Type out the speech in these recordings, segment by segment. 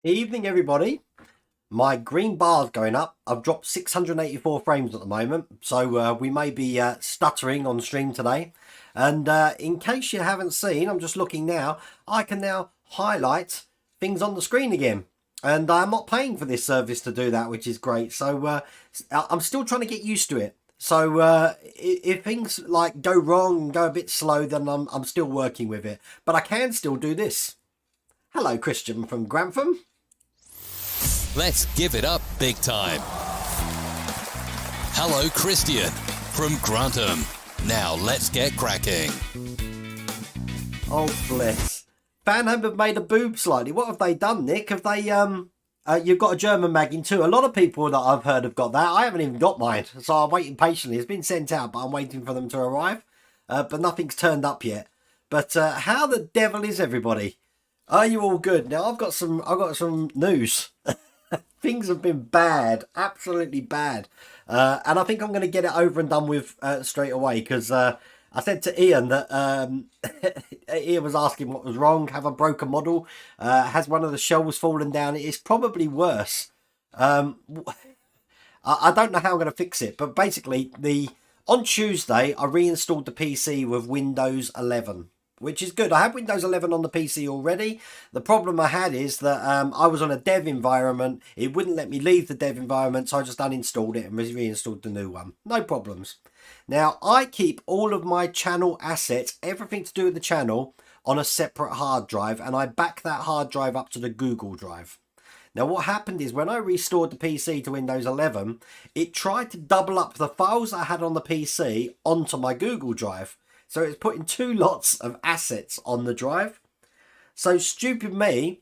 Evening, everybody. My green bar's going up. I've dropped 684 frames at the moment, so we may be stuttering on stream today. And in case you haven't seen, I'm just looking now, I can now highlight things on the screen again. And I'm not paying for this service to do that, which is great. So I'm still trying to get used to it. So if things like go wrong and go a bit slow, then I'm still working with it. But I can still do this. Hello, Christian from Grantham. Let's give it up big time. Hello, Christian from Grantham. Now let's get cracking. Oh, bless. Fanham have made a boob slightly. What have they done, Nick? Have they, you've got a German magging too. A lot of people that I've heard have got that. I haven't even got mine, so I'm waiting patiently. It's been sent out, but I'm waiting for them to arrive. But nothing's turned up yet. But how the devil is everybody? Are you all good? Now I've got some news. Things have been bad, absolutely bad. And I think I'm going to get it over and done with straight away, because I said to Ian that Ian was asking what was wrong. Have a broken model? Has one of the shelves fallen down? It's probably worse. I don't know how I'm going to fix it, but basically on Tuesday I reinstalled the PC with Windows 11. Which is good. I have Windows 11 on the PC already. The problem I had is that I was on a dev environment. It wouldn't let me leave the dev environment, so I just uninstalled it and reinstalled the new one. No problems. Now, I keep all of my channel assets, everything to do with the channel, on a separate hard drive, and I back that hard drive up to the Google Drive. Now, what happened is when I restored the PC to Windows 11, it tried to double up the files I had on the PC onto my Google Drive. So it's putting two lots of assets on the drive. So stupid me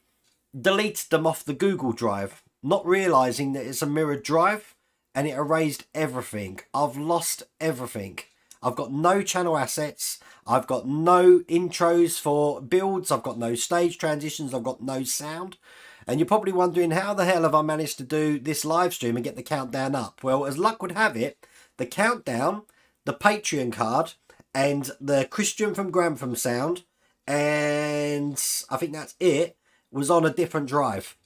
deleted them off the Google Drive, not realizing that it's a mirrored drive, and it erased everything. I've lost everything. I've got no channel assets. I've got no intros for builds. I've got no stage transitions. I've got no sound. And you're probably wondering, how the hell have I managed to do this live stream and get the countdown up? Well, as luck would have it, the countdown, the Patreon card, and the Christian from Grantham sound, and I think that's it, was on a different drive.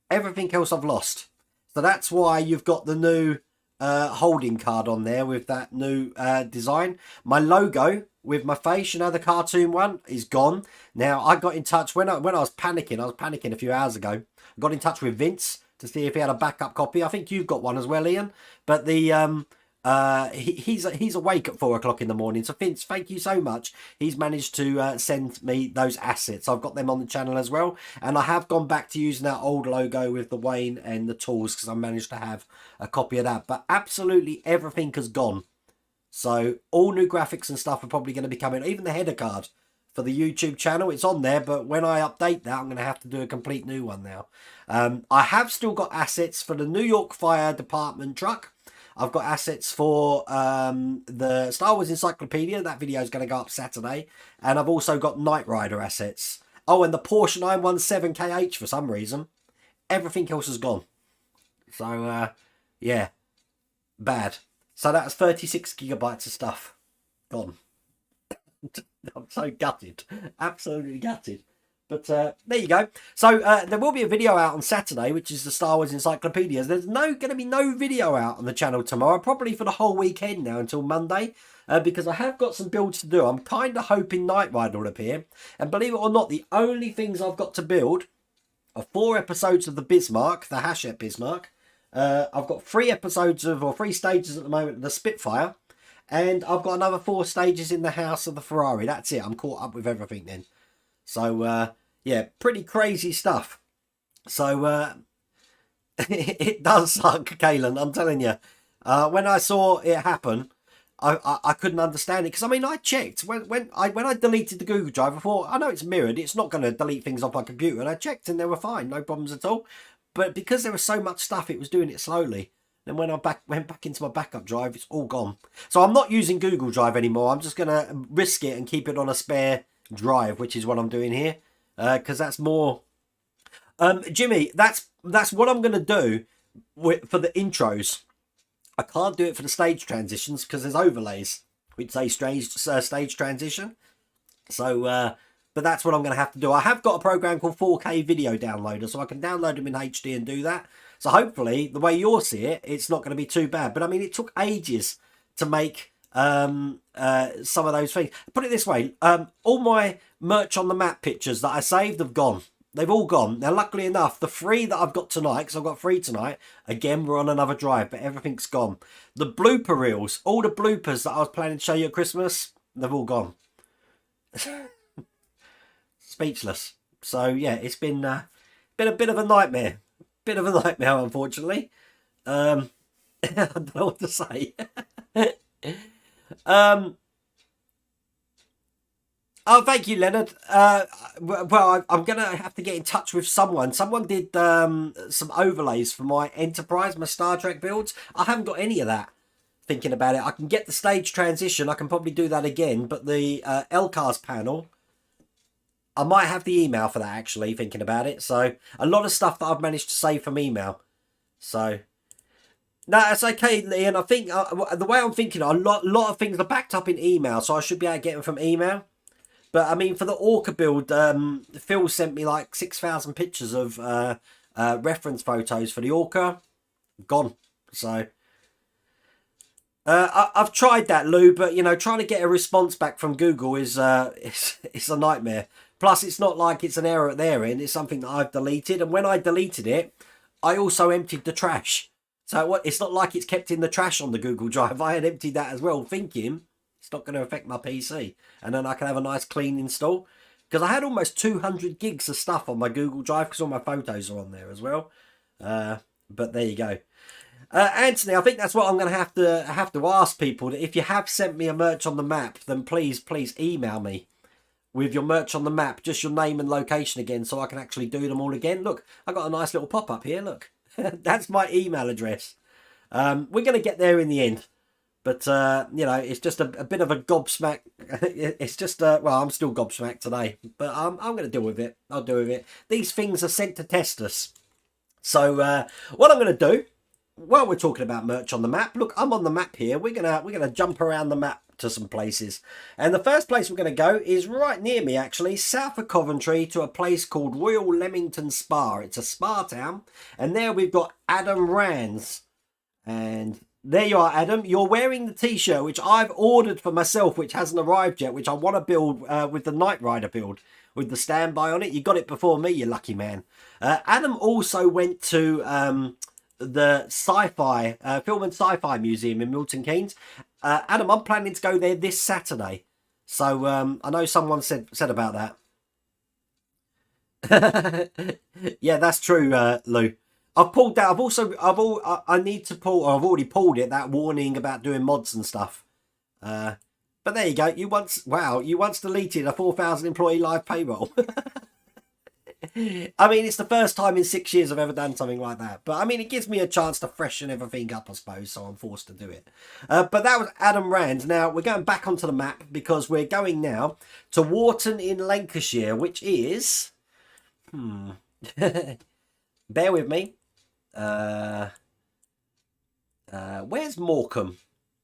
Everything else I've lost. So that's why you've got the new holding card on there with that new design. My logo with my face, you know, the cartoon one, is gone. Now, I got in touch when I was panicking a few hours ago. I got in touch with Vince to see if he had a backup copy. I think you've got one as well, Ian. But the he's awake at 4 o'clock in the morning. So Vince, thank you so much. He's managed to send me those assets. I've got them on the channel as well, and I have gone back to using that old logo with the Wayne and the tools because I managed to have a copy of that. But absolutely everything has gone. So all new graphics and stuff are probably going to be coming. Even the header card for the YouTube channel, it's on there, but when I update that, I'm going to have to do a complete new one now. I have still got assets for the New York Fire Department truck. I've got assets for the Star Wars Encyclopedia. That video is going to go up Saturday. And I've also got Knight Rider assets. Oh, and the Porsche 917 KH for some reason. Everything else is gone. So, yeah. Bad. So that's 36 gigabytes of stuff gone. I'm so gutted. Absolutely gutted. But there you go. So there will be a video out on Saturday, which is the Star Wars Encyclopedia. There's going to be no video out on the channel tomorrow, probably for the whole weekend now until Monday, because I have got some builds to do. I'm kind of hoping Knight Rider will appear. And believe it or not, the only things I've got to build are 4 episodes of the Bismarck, the Hachette Bismarck. I've got 3 episodes of, or 3 stages at the moment of the Spitfire. And I've got another 4 stages in the House of the Ferrari. That's it. I'm caught up with everything then. So, yeah, pretty crazy stuff. So, it does suck, Kalen, I'm telling you. When I saw it happen, I couldn't understand it. Because, I mean, I checked. When I deleted the Google Drive, I thought, I know it's mirrored. It's not going to delete things off my computer. And I checked and they were fine. No problems at all. But because there was so much stuff, it was doing it slowly. Then when I went back into my backup drive, it's all gone. So I'm not using Google Drive anymore. I'm just going to risk it and keep it on a spare drive, which is what I'm doing here. Because that's more... Jimmy, that's what I'm going to do for the intros. I can't do it for the stage transitions because there's overlays, which say stage transition. So... but that's what I'm going to have to do. I have got a program called 4K Video Downloader, so I can download them in HD and do that. So hopefully, the way you'll see it, it's not going to be too bad. But I mean, it took ages to make some of those things. Put it this way, all my merch on the map pictures that I saved have gone. They've all gone. Now, luckily enough, the 3 that I've got tonight, because I've got 3 tonight, again, we're on another drive, but everything's gone. The blooper reels, all the bloopers that I was planning to show you at Christmas, they've all gone. Speechless. So yeah, it's been a bit of a nightmare. Unfortunately. I don't know what to say. Oh, thank you, Leonard. Well, I'm gonna have to get in touch with someone. Someone did some overlays for my Enterprise, my Star Trek builds. I haven't got any of that. Thinking about it, I can get the stage transition. I can probably do that again, but the LCARS panel, I might have the email for that, actually, thinking about it. So, a lot of stuff that I've managed to save from email. So, no, that's okay, Ian. I think the way I'm thinking, a lot of things are backed up in email, so I should be able to get them from email. But, I mean, for the Orca build, Phil sent me like 6,000 pictures of reference photos for the Orca. Gone. So, I've tried that, Lou, but, you know, trying to get a response back from Google is it's a nightmare. Plus, it's not like it's an error at their end. It's something that I've deleted. And when I deleted it, I also emptied the trash. So it's not like it's kept in the trash on the Google Drive. I had emptied that as well, thinking it's not going to affect my PC. And then I can have a nice clean install. Because I had almost 200 gigs of stuff on my Google Drive because all my photos are on there as well. But there you go. Anthony, I think that's what I'm going to have to ask people. That if you have sent me a merch on the map, then please email me. with your merch on the map, just your name and location again, so I can actually do them all again. Look, I got a nice little pop-up here, look. That's my email address. We're going to get there in the end. But, you know, it's just a bit of a gobsmack. It's just, well, I'm still gobsmacked today. But I'm going to deal with it. I'll deal with it. These things are sent to test us. So, what I'm going to do, while we're talking about merch on the map, look, I'm on the map here. We're gonna jump around the map to some places. And the first place we're going to go is right near me, actually, south of Coventry, to a place called Royal Leamington Spa. It's a spa town. And there we've got Adam Rands. And there you are, Adam. You're wearing the t-shirt, which I've ordered for myself, which hasn't arrived yet, which I want to build with the Knight Rider build, with the standby on it. You got it before me, you lucky man. Adam also went to the Sci-Fi, Film and Sci-Fi Museum in Milton Keynes. Adam, I'm planning to go there this Saturday. So I know someone said about that. Yeah, that's true, Lou. I've pulled that. I need to pull, or I've already pulled it, that warning about doing mods and stuff. But there you go. You once deleted a 4,000 employee live payroll. I mean, it's the first time in 6 years I've ever done something like that. But I mean, it gives me a chance to freshen everything up, I suppose, so I'm forced to do it. But that was Adam Rand. Now, we're going back onto the map because we're going now to Warton in Lancashire, which is... Bear with me. Where's Morecambe?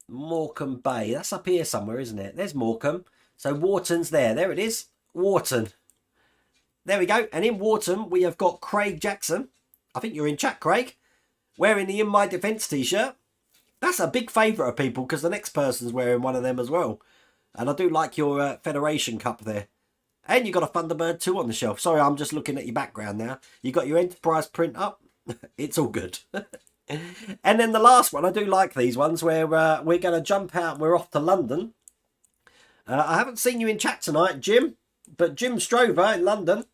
Morecambe Bay. That's up here somewhere, isn't it? There's Morecambe. So Warton's there. There it is. Warton. There we go. And in Warton, we have got Craig Jackson. I think you're in chat, Craig. Wearing the In My Defence t-shirt. That's a big favourite of people because the next person's wearing one of them as well. And I do like your Federation Cup there. And you got a Thunderbird 2 on the shelf. Sorry, I'm just looking at your background now. You got your Enterprise print up. It's all good. And then the last one, I do like these ones where we're going to jump out. We're off to London. I haven't seen you in chat tonight, Jim. But Jim Strover in London,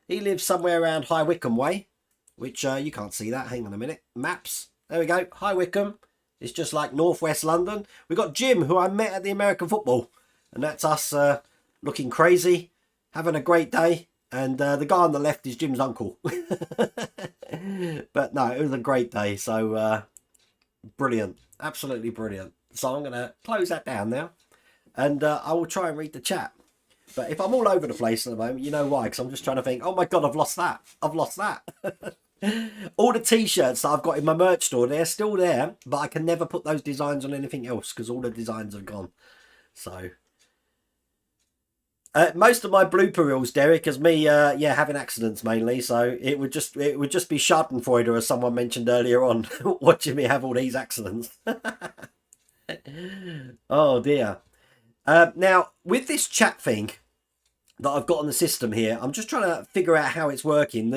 he lives somewhere around High Wycombe way, which you can't see that. Hang on a minute. Maps. There we go. High Wycombe. It's just like northwest London. We've got Jim, who I met at the American football. And that's us looking crazy, having a great day. And the guy on the left is Jim's uncle. But no, it was a great day. So brilliant. Absolutely brilliant. So I'm going to close that down now. And I will try and read the chat. But if I'm all over the place at the moment, you know why? Because I'm just trying to think, oh my God, I've lost that. I've lost that. All the t-shirts that I've got in my merch store, they're still there. But I can never put those designs on anything else because all the designs have gone. So... most of my blooper reels, Derek, is me, having accidents mainly. So it would just be Schadenfreude, as someone mentioned earlier on, watching me have all these accidents. Oh dear. Now with this chat thing that I've got on the system here, I'm just trying to figure out how it's working.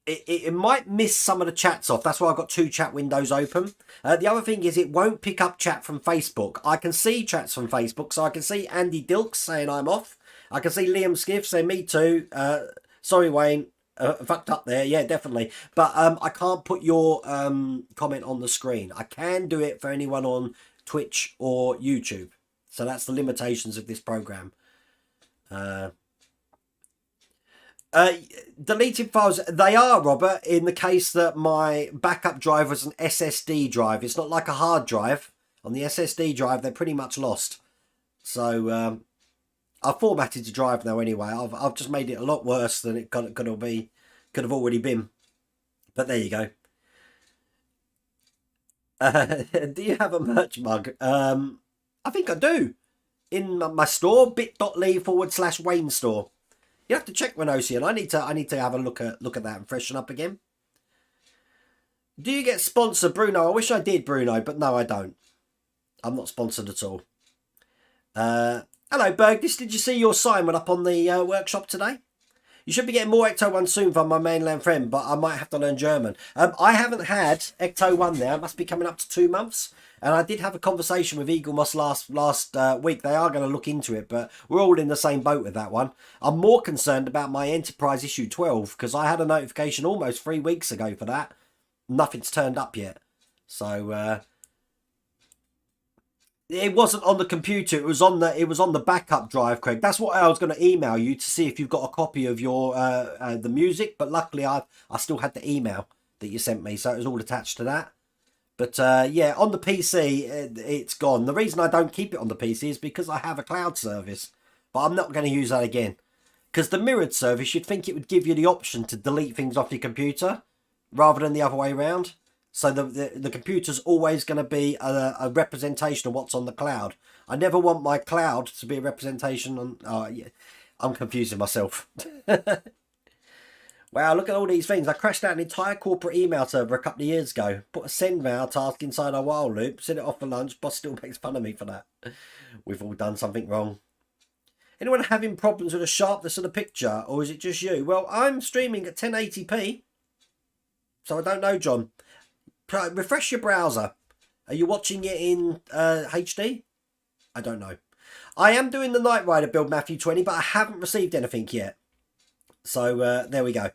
It might miss some of the chats off. That's why I've got 2 chat windows open. The other thing is it won't pick up chat from Facebook. I can see chats from Facebook. So I can see Andy Dilks saying I'm off. I can see Liam Skiff saying me too. Sorry, Wayne. Fucked up there. Yeah, definitely. But I can't put your comment on the screen. I can do it for anyone on Twitch or YouTube. So that's the limitations of this program. Deleted files, they are, Robert, in the case that my backup drive was an SSD drive. It's not like a hard drive. On the SSD drive, they're pretty much lost. So I've formatted the drive now anyway. I've just made it a lot worse than it could have already been. But there you go. Do you have a merch mug? I think I do. In my store, bit.ly/Wayne store. You have to check Renosian. I need to have a look at that and freshen up again. Do you get sponsored, Bruno? I wish I did, Bruno, but no, I don't. I'm not sponsored at all. Hello, Bergdis. Did you see your sign went up on the workshop today? You should be getting more Ecto 1 soon from my mainland friend, but I might have to learn German. I haven't had Ecto 1 now. It must be coming up to 2 months. And I did have a conversation with Eagle Moss last week. They are going to look into it, but we're all in the same boat with that one. I'm more concerned about my Enterprise issue 12 because I had a notification almost 3 weeks ago for that. Nothing's turned up yet. So It wasn't on the computer. It was on the backup drive, Craig. That's what I was going to email you to see if you've got a copy of your the music. But luckily, I still had the email that you sent me, so it was all attached to that. But yeah, on the PC, it's gone. The reason I don't keep it on the PC is because I have a cloud service, but I'm not going to use that again. Because the mirrored service, you'd think it would give you the option to delete things off your computer rather than the other way around. So the computer's always going to be a representation of what's on the cloud. I never want my cloud to be a representation on... Oh, yeah, I'm confusing myself. Wow, look at all these things. I crashed out an entire corporate email server a couple of years ago. Put a send mail task inside our while loop. Sent it off for lunch. Boss still makes fun of me for that. We've all done something wrong. Anyone having problems with the sharpness of the picture? Or is it just you? Well, I'm streaming at 1080p. So I don't know, John. Refresh your browser. Are you watching it in HD? I don't know. I am doing the Knight Rider build, Matthew 20, but I haven't received anything yet. So there we go.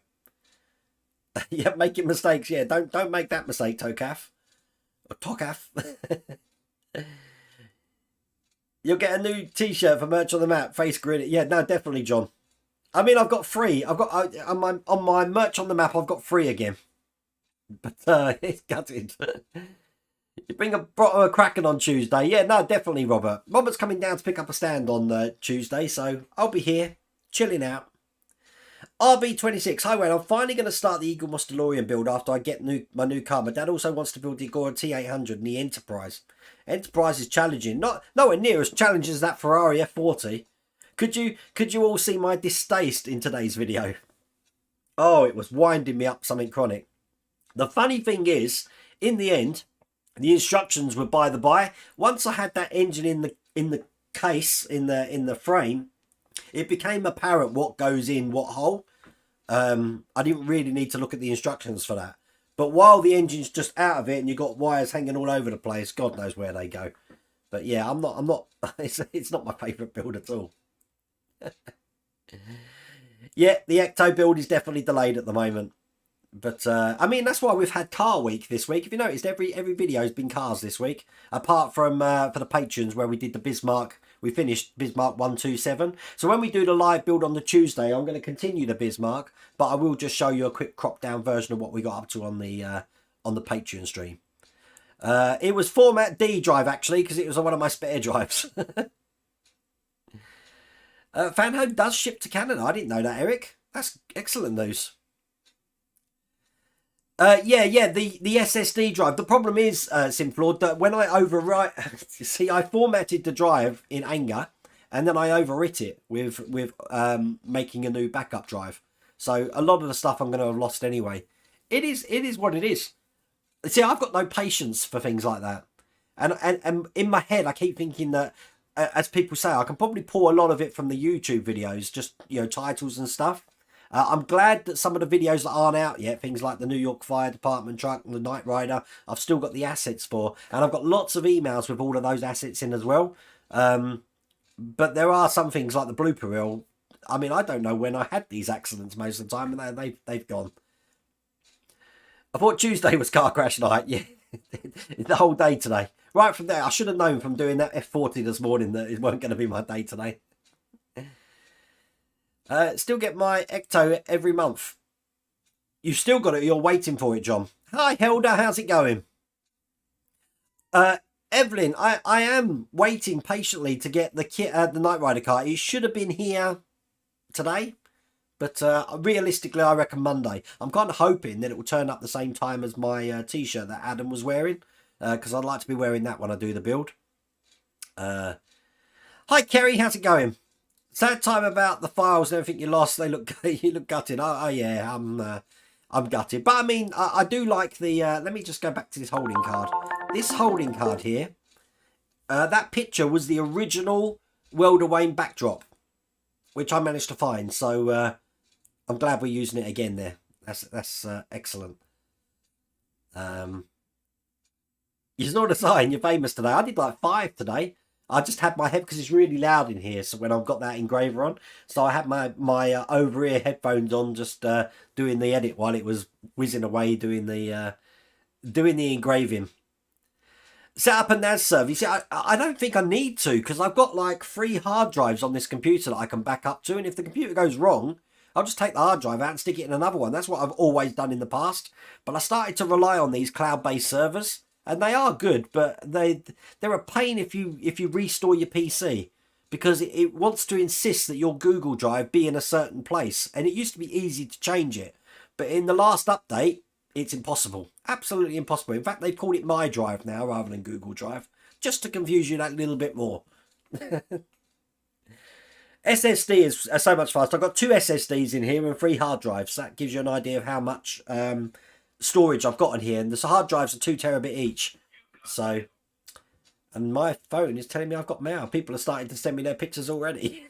Yeah, making mistakes. Yeah, don't make that mistake, Tokaf. Or Tokaf. You'll get a new T-shirt for merch on the map. Face grid. Yeah, no, definitely, John. I mean, I've got free. I've got on my merch on the map. I've got free again. But it's gutted. You bring a bottle of Kraken on Tuesday. Yeah, no, definitely, Robert. Robert's coming down to pick up a stand on Tuesday, so I'll be here, chilling out. RB26, hi Wayne, I'm finally going to start the Eagle Moss DeLorean build after I get my new car. My dad also wants to build the Agora T800 and the Enterprise. Enterprise is challenging, nowhere near as challenging as that Ferrari F40. Could you all see my distaste in today's video? Oh, it was winding me up something chronic. The funny thing is, in the end, the instructions were by the by. Once I had that engine in the case, in the frame, it became apparent what goes in what hole. I didn't really need to look at the instructions for that. But while the engine's just out of it and you've got wires hanging all over the place, God knows where they go. But yeah, I'm not. It's not my favourite build at all. Yeah, the Ecto build is definitely delayed at the moment. But I mean, that's why we've had Car Week this week. If you noticed, every video has been cars this week, apart from for the patrons where we did the Bismarck. We finished Bismarck 127. So when we do the live build on the Tuesday, I'm going to continue the Bismarck, but I will just show you a quick crop down version of what we got up to on the Patreon stream. It was format D drive actually, because it was on one of my spare drives. Fanhome does ship to Canada. I didn't know that, Eric. That's excellent news. Yeah, the SSD drive. The problem is, Simflord, that when I overwrite... See, I formatted the drive in anger, and then I overwrit it with making a new backup drive. So a lot of the stuff I'm going to have lost anyway. It is what it is. See, I've got no patience for things like that. And in my head, I keep thinking that, as people say, I can probably pull a lot of it from the YouTube videos, just, titles and stuff. I'm glad that some of the videos that aren't out yet, things like the New York Fire Department truck and the Knight Rider, I've still got the assets for. And I've got lots of emails with all of those assets in as well. But there are some things like the blooper reel. I mean, I don't know when I had these accidents most of the time, and they've gone. I thought Tuesday was car crash night. Yeah, the whole day today. Right from there, I should have known from doing that F40 this morning that it weren't going to be my day today. Still get my Ecto every month. You've still got it. You're waiting for it, John. Hi, Helder. How's it going? Evelyn, I am waiting patiently to get the Knight Rider car. It should have been here today, but realistically, I reckon Monday. I'm kind of hoping that it will turn up the same time as my T-shirt that Adam was wearing, because I'd like to be wearing that when I do the build. Hi, Kerry. How's it going? Sad time about the files and everything you lost. You look gutted. Oh yeah, I'm gutted. But I mean, I do like the. Let me just go back to this holding card. This holding card here. That picture was the original World of Wayne backdrop, which I managed to find. So I'm glad we're using it again there. That's excellent. You snored a sign. You're famous today. I did like 5 today. I just had my head, because it's really loud in here, so when I've got that engraver on, so I had my over-ear headphones on, just doing the edit while it was whizzing away doing the engraving. Set up a NAS server. You see, I don't think I need to because I've got like 3 hard drives on this computer that I can back up to. And if the computer goes wrong, I'll just take the hard drive out and stick it in another one. That's what I've always done in the past. But I started to rely on these cloud-based servers. And they are good, but they're a pain if you restore your PC. Because it wants to insist that your Google Drive be in a certain place. And it used to be easy to change it. But in the last update, it's impossible. Absolutely impossible. In fact, they've called it My Drive now rather than Google Drive. Just to confuse you that little bit more. SSD is so much faster. I've got 2 SSDs in here and 3 hard drives. That gives you an idea of how much storage I've got in here. And the hard drives are 2 terabit each. So, and my phone is telling me I've got mail. People are starting to send me their pictures already.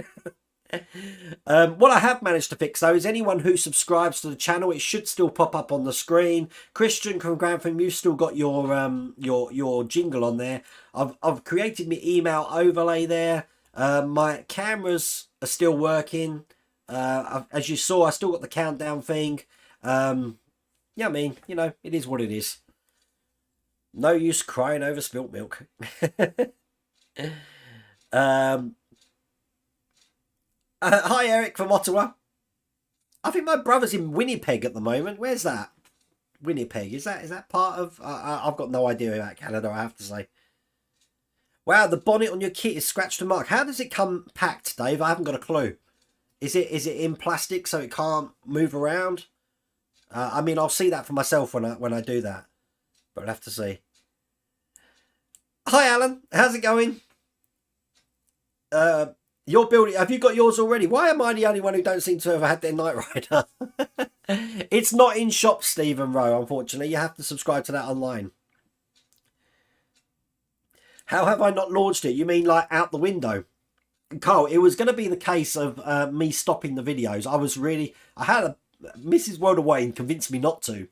What I have managed to fix though is anyone who subscribes to the channel, it should still pop up on the screen. Christian from Grantham, you've still got your jingle on there. I've created my email overlay there. My cameras are still working. As you saw, I still got the countdown thing. Yeah, I mean, you know, it is what it is. No use crying over spilt milk. Hi, Eric from Ottawa. I think my brother's in Winnipeg at the moment. Where's that? Winnipeg. Is that part of... I've got no idea about Canada, I have to say. Wow, the bonnet on your kit is scratched and marked. How does it come packed, Dave? I haven't got a clue. Is it in plastic so it can't move around? I mean, I'll see that for myself when I do that. But I'll have to see. Hi, Alan. How's it going? You're building. Have you got yours already? Why am I the only one who don't seem to have had their Knight Rider? It's not in shop, Stephen Rowe, unfortunately. You have to subscribe to that online. How have I not launched it? You mean like out the window? Carl, it was going to be the case of me stopping the videos. I had Mrs. World of Wayne convinced me not to.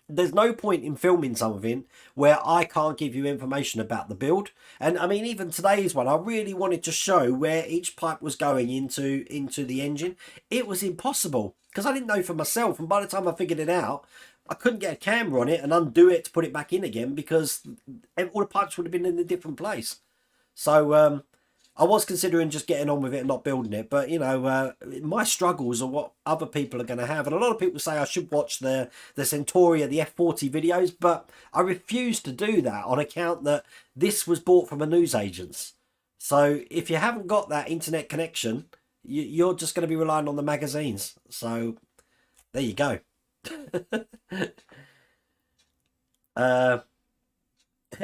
There's no point in filming something where I can't give you information about the build. And I mean, even today's one, I really wanted to show where each pipe was going into the engine. It was impossible because I didn't know for myself. And by the time I figured it out, I couldn't get a camera on it and undo it to put it back in again because all the pipes would have been in a different place. So I was considering just getting on with it and not building it. But, you know, my struggles are what other people are going to have. And a lot of people say I should watch the Centauria, the F40 videos. But I refuse to do that on account that this was bought from a newsagent's. So if you haven't got that internet connection, you're just going to be relying on the magazines. So there you go.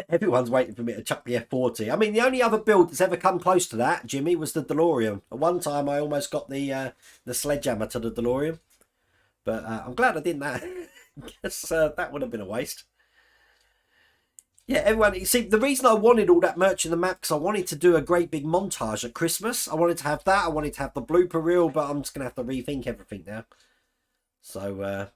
Everyone's waiting for me to chuck the F40. I mean, the only other build that's ever come close to that, Jimmy, was the DeLorean. At one time, I almost got the sledgehammer to the DeLorean. But I'm glad I didn't that. Because that would have been a waste. Yeah, everyone, you see, the reason I wanted all that merch in the map, because I wanted to do a great big montage at Christmas. I wanted to have that. I wanted to have the blooper reel, but I'm just going to have to rethink everything now. So,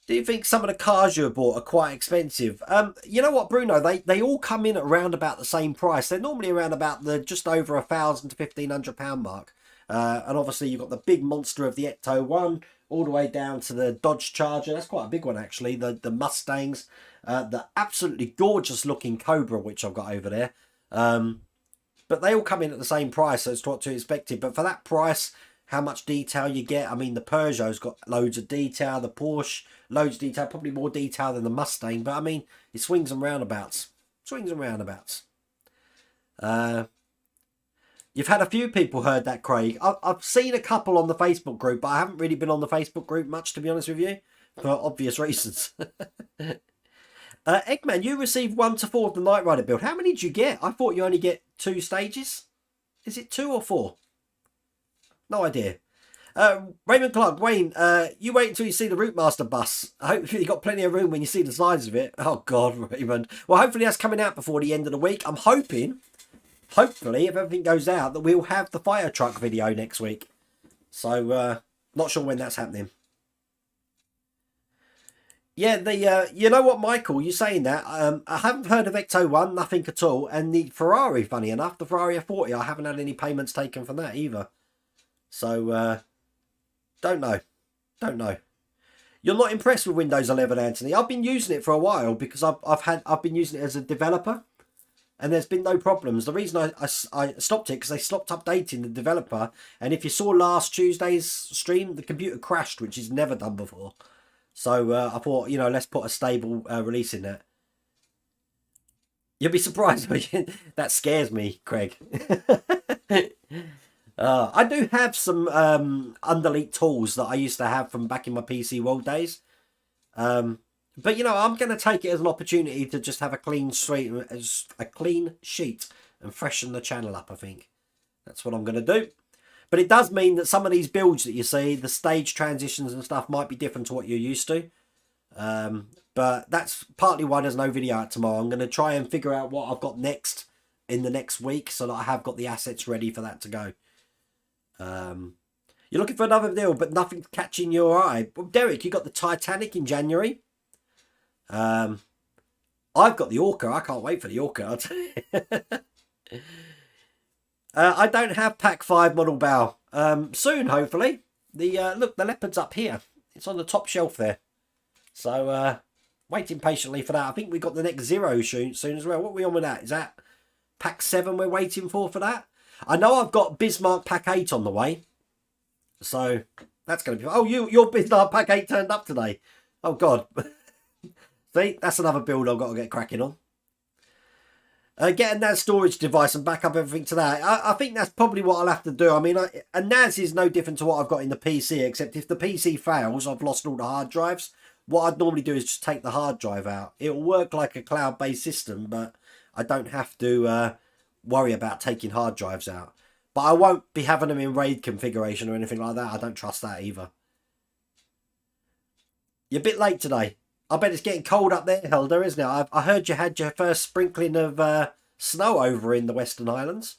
do you think some of the cars you have bought are quite expensive? You know what, Bruno? They all come in at around about the same price. They're normally around about the just over £1,000 to £1,500 mark. And obviously you've got the big monster of the Ecto 1 all the way down to the Dodge Charger. That's quite a big one actually. The Mustangs, the absolutely gorgeous looking Cobra which I've got over there. But they all come in at the same price, so it's what to expect. But for that price, how much detail you get. I mean, the Peugeot's got loads of detail. The Porsche, loads of detail. Probably more detail than the Mustang. But I mean, it swings and roundabouts. Swings and roundabouts. You've had a few people heard that, Craig. I've seen a couple on the Facebook group, but I haven't really been on the Facebook group much, to be honest with you, for obvious reasons. Eggman, you received 1 to 4 of the Knight Rider build. How many did you get? I thought you only get 2 stages. Is it 2 or 4? No idea. Raymond Clark, Wayne, you wait until you see the Routemaster bus. I hope you got plenty of room when you see the size of it. Oh, God, Raymond. Well, hopefully that's coming out before the end of the week. I'm hoping, hopefully, if everything goes out, that we'll have the fire truck video next week. So, not sure when that's happening. Yeah, you know what, Michael, you're saying that. I haven't heard of Ecto 1, nothing at all. And the Ferrari, funny enough, the Ferrari F40, I haven't had any payments taken from that either. So, don't know. You're not impressed with Windows 11, Anthony? I've been using it for a while because I've been using it as a developer, and there's been no problems. The reason I stopped it because they stopped updating the developer, and if you saw last Tuesday's stream, the computer crashed, which is never done before. So I thought, let's put a stable release in there. You'll be surprised. That scares me, Craig. I do have some Underleak tools that I used to have from back in my PC World days. But I'm going to take it as an opportunity to just have a clean sheet and freshen the channel up. I think that's what I'm going to do. But it does mean that some of these builds that you see, the stage transitions and stuff, might be different to what you're used to. But that's partly why there's no video out tomorrow. I'm going to try and figure out what I've got next in the next week so that I have got the assets ready for that to go. You're looking for another deal, but nothing's catching your eye. Well, Derek, you got the Titanic in January. I've got the Orca. I can't wait for the Orca. I'll tell you. I don't have Pack 5 model bow. Soon, hopefully. Look, the Leopard's up here. It's on the top shelf there. So, waiting patiently for that. I think we got the next Zero soon as well. What are we on with that? Is that Pack 7 we're waiting for that? I know I've got Bismarck Pack 8 on the way. So, that's going to be... Oh, your Bismarck Pack 8 turned up today. Oh, God. See, that's another build I've got to get cracking on. Getting that storage device and back up everything to that. I think that's probably what I'll have to do. I mean, a NAS is no different to what I've got in the PC, except if the PC fails, I've lost all the hard drives. What I'd normally do is just take the hard drive out. It'll work like a cloud-based system, but I don't have to worry about taking hard drives out. But I won't be having them in RAID configuration or anything like that. I don't trust that either. You're a bit late today. I bet it's getting cold up there, Helder, isn't it? I heard you had your first sprinkling of snow over in the Western Highlands.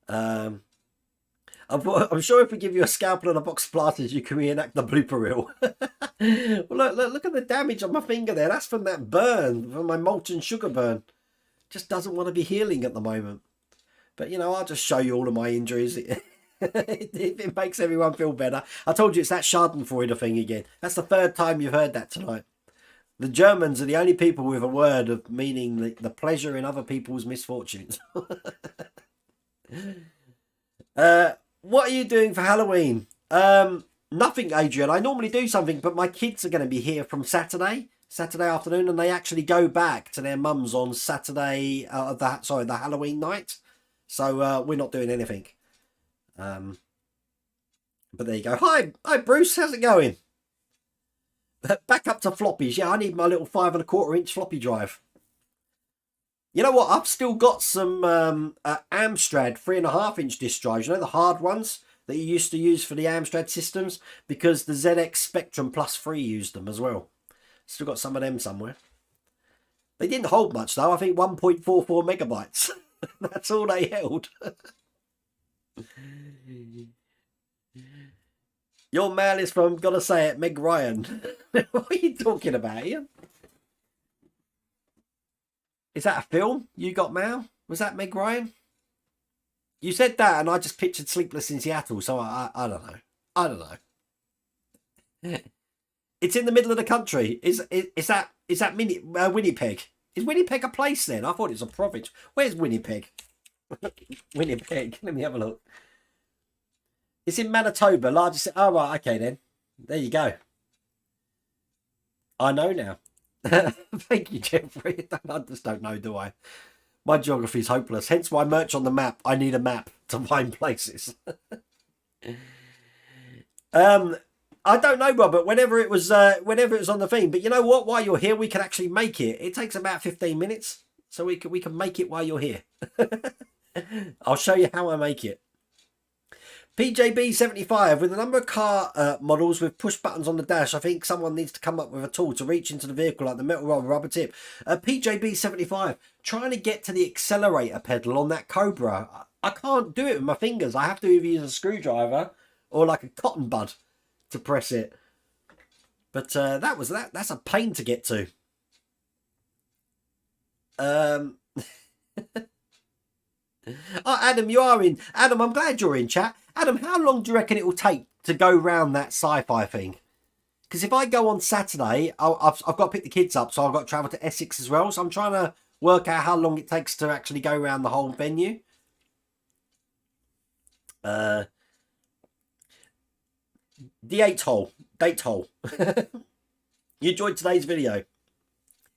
I'm sure if we give you a scalpel and a box of planters, you can reenact the blooper reel. Well, look at the damage on my finger there. That's from that burn, from my molten sugar burn. Just doesn't want to be healing at the moment. But, I'll just show you all of my injuries. It makes everyone feel better. I told you it's that Schadenfreude thing again. That's the third time you've heard that tonight. The Germans are the only people with a word of meaning the pleasure in other people's misfortunes. What are you doing for Halloween? Nothing, Adrian. I normally do something, but my kids are going to be here from Saturday afternoon, and they actually go back to their mums on Saturday, the Halloween night. So we're not doing anything. But there you go. Hi Bruce, how's it going? Back up to floppies. Yeah, I need my little 5 1/4 inch floppy drive. You know what? I've still got some Amstrad 3 1/2 inch disk drives. You know, the hard ones that you used to use for the Amstrad systems, because the ZX Spectrum Plus 3 used them as well. Still got some of them somewhere. They didn't hold much though. I think 1.44 megabytes. That's all they held. Your mail is from, gotta say it, Meg Ryan. What are you talking about here? Is that a film? You got mail? Was that Meg Ryan? You said that and I just pictured Sleepless in Seattle, so I don't know. I don't know. It's in the middle of the country. Is that Winnipeg? Is Winnipeg a place then? I thought it was a province. Where's Winnipeg? Winnipeg. Let me have a look. It's in Manitoba, largest... Oh, right, okay then. There you go. I know now. Thank you, Jeffrey. I just don't know, do I? My geography is hopeless. Hence why merch on the map. I need a map to find places. I don't know, Robert. Whenever it was on the thing. But you know what? While you're here, we can actually make it. It takes about 15 minutes, so we can make it while you're here. I'll show you how I make it. PJB75, with a number of car models with push buttons on the dash, I think someone needs to come up with a tool to reach into the vehicle like the metal rod rubber tip. PJB75, trying to get to the accelerator pedal on that Cobra. I can't do it with my fingers. I have to either use a screwdriver or like a cotton bud to press it. But that's a pain to get to. Oh, Adam, you are in. Adam, I'm glad you're in chat. Adam, how long do you reckon it will take to go round that sci-fi thing. Because if I go on Saturday, I've got to pick the kids up, so I've got to travel to Essex as well. So I'm trying to work out how long it takes to actually go around the whole venue. The 8th hole. Date hole. You enjoyed today's video?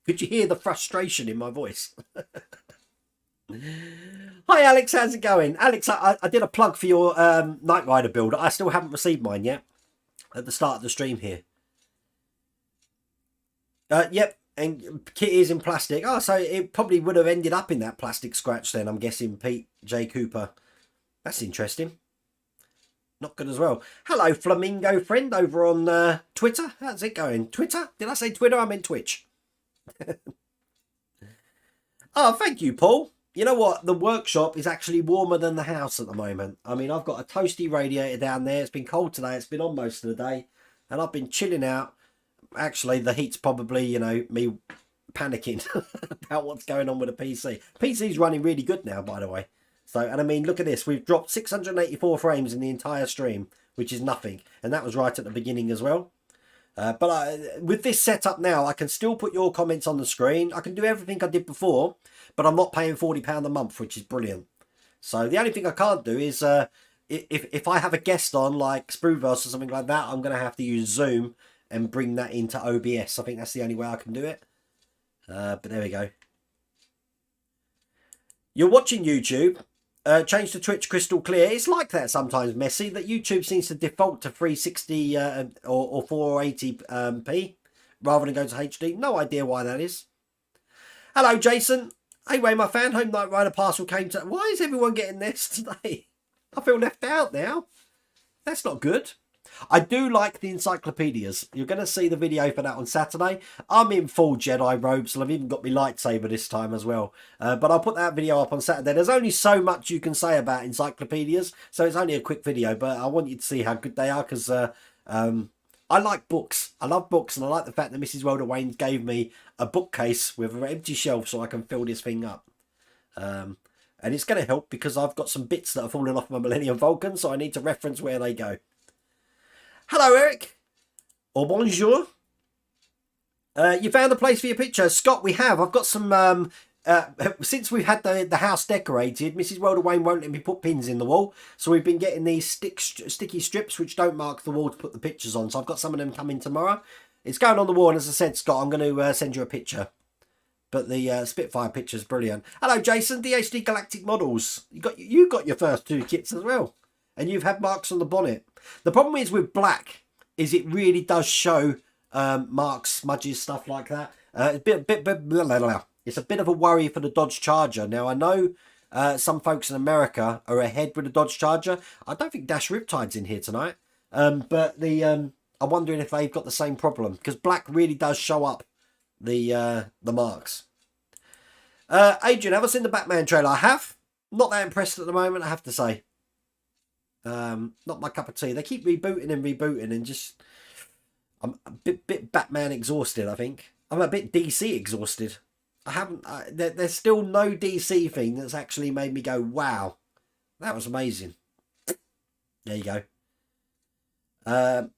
Could you hear the frustration in my voice? Hi Alex, how's it going? Alex, I did a plug for your Knight Rider build. I still haven't received mine yet. At the start of the stream here. Yep, and kit is in plastic. Oh, so it probably would have ended up in that plastic scratch then, I'm guessing, Pete J. Cooper. That's interesting. Not good as well. Hello, Flamingo friend over on Twitter. How's it going? Twitter? Did I say Twitter? I meant Twitch. Oh, thank you, Paul. You know what? The workshop is actually warmer than the house at the moment. I mean, I've got a toasty radiator down there. It's been cold today. It's been on most of the day. And I've been chilling out. Actually, the heat's probably, you know, me panicking about what's going on with the PC. PC's running really good now, by the way. So, and I mean, look at this. We've dropped 684 frames in the entire stream, which is nothing. And that was right at the beginning as well. With this setup now, I can still put your comments on the screen. I can do everything I did before, but I'm not paying £40 a month, which is brilliant. So the only thing I can't do is if I have a guest on, like Spruverse or something like that, I'm going to have to use Zoom and bring that into OBS. I think that's the only way I can do it. But there we go. You're watching YouTube. Change to Twitch crystal clear. It's like that sometimes, Messi, that YouTube seems to default to 360 or 480p rather than go to HD. No idea why that is. Hello, Jason. Hey, Ray, my fan. Home Knight Rider parcel came to... Why is everyone getting this today? I feel left out now. That's not good. I do like the encyclopedias. You're going to see the video for that on Saturday. I'm in full Jedi robes, and I've even got my lightsaber this time as well. But I'll put that video up on Saturday. There's only so much you can say about encyclopedias, so it's only a quick video, but I want you to see how good they are, because I like books. I love books, and I like the fact that Mrs. Welder Wayne gave me a bookcase with an empty shelf so I can fill this thing up. And it's going to help because I've got some bits that are falling off my Millennium Falcon, so I need to reference where they go. Hello, Eric. Or bonjour. You found a place for your picture. Scott, we have. I've got some... since we've had the house decorated, Mrs. Welder Wayne won't let me put pins in the wall. So we've been getting these sticky strips which don't mark the wall to put the pictures on. So I've got some of them coming tomorrow. It's going on the wall. And as I said, Scott, I'm going to send you a picture. But the Spitfire picture is brilliant. Hello, Jason. DHD Galactic Models. You got your first 2 kits as well. And you've had marks on the bonnet. The problem is with black is it really does show marks, smudges, stuff like that. It's a bit of a worry for the Dodge Charger. Now, I know some folks in America are ahead with the Dodge Charger. I don't think Dash Riptide's in here tonight. But I'm wondering if they've got the same problem. Because black really does show up the marks. Adrian, have I seen the Batman trailer? I have. Not that impressed at the moment, I have to say. Not my cup of tea. They keep rebooting and just... I'm a bit Batman exhausted, I think. I'm a bit DC exhausted. There's still no DC thing that's actually made me go, wow, that was amazing. There you go.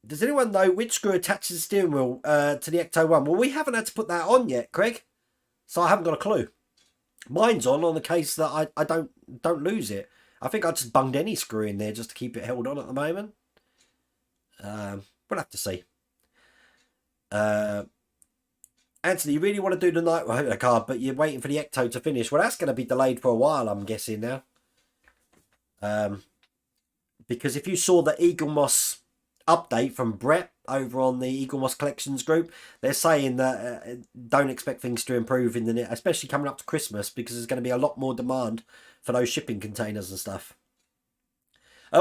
Does anyone know which screw attaches the steering wheel to the Ecto 1? Well, we haven't had to put that on yet, Craig. So I haven't got a clue. Mine's on the case that I don't lose it. I think I just bunged any screw in there just to keep it held on at the moment. We'll have to see. Anthony, you really want to do the Knight Rider card, but you're waiting for the Ecto to finish. Well, that's going to be delayed for a while, I'm guessing now. Because if you saw the Eagle Moss update from Brett over on the Eagle Moss Collections group, they're saying that don't expect things to improve in the especially coming up to Christmas, because there's going to be a lot more demand for those shipping containers and stuff.